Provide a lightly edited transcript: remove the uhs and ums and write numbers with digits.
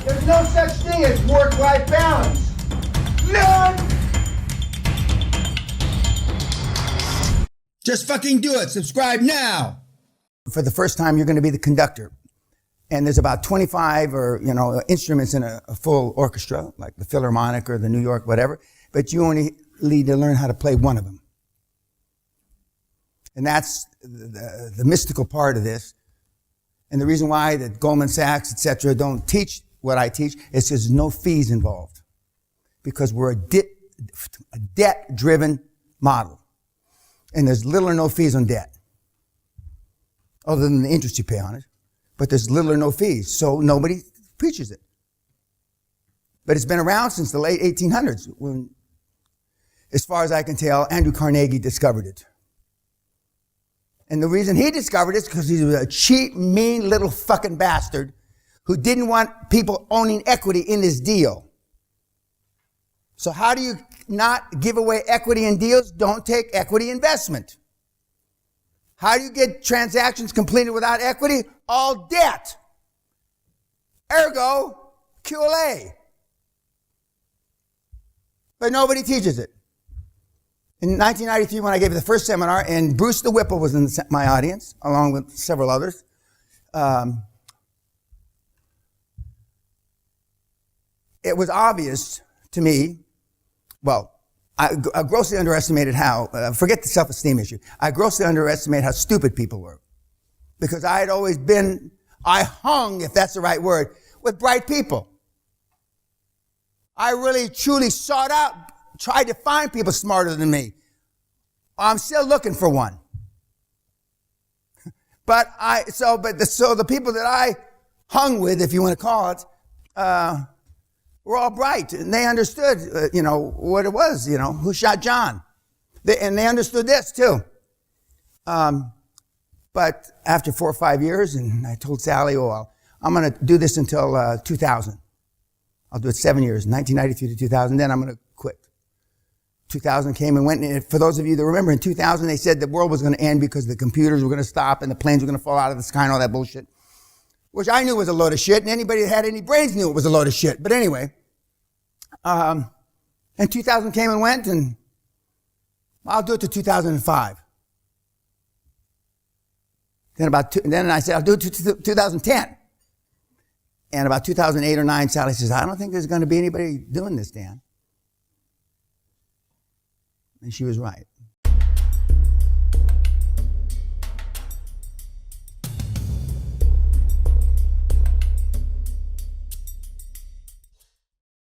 There's no such thing as work-life balance. None! Just fucking do it. Subscribe now. For the first time, you're going to be the conductor. And there's about 25 instruments in a full orchestra, like the Philharmonic or the New York, whatever. But you only need to learn how to play one of them. And that's the mystical part of this. And the reason why that Goldman Sachs, et cetera, don't teach what I teach is there's no fees involved. Because we're a debt-driven model. And there's little or no fees on debt. Other than the interest you pay on it. But there's little or no fees. So nobody preaches it. But it's been around since the late 1800s. When, as far as I can tell, Andrew Carnegie discovered it. And the reason he discovered it is because he was a cheap, mean little fucking bastard who didn't want people owning equity in his deal. So how do you not give away equity in deals? Don't take equity investment. How do you get transactions completed without equity? All debt. Ergo, QLA. But nobody teaches it. In 1993, when I gave the first seminar, and Bruce the Whipple was in my audience, along with several others, it was obvious to me, well, I grossly underestimated how, forget the self-esteem issue, I grossly underestimated how stupid people were. Because I had always been, I hung, if that's the right word, with bright people. I really, truly sought out, tried to find people smarter than me. I'm still looking for one. So the people that I hung with, if you want to call it, were all bright, and they understood, what it was, who shot John. And they understood this too. But after 4 or 5 years, and I told Sally, I'm going to do this until 2000. I'll do it 7 years, 1993 to 2000, then I'm going to quit. 2000 came and went, and for those of you that remember, in 2000 they said the world was going to end because the computers were going to stop and the planes were going to fall out of the sky and all that bullshit. Which I knew was a load of shit, and anybody that had any brains knew it was a load of shit. But anyway, and 2000 came and went, and I'll do it to 2005. Then I said, I'll do it to 2010. And about 2008 or 9, Sally says, I don't think there's going to be anybody doing this, Dan. And she was right.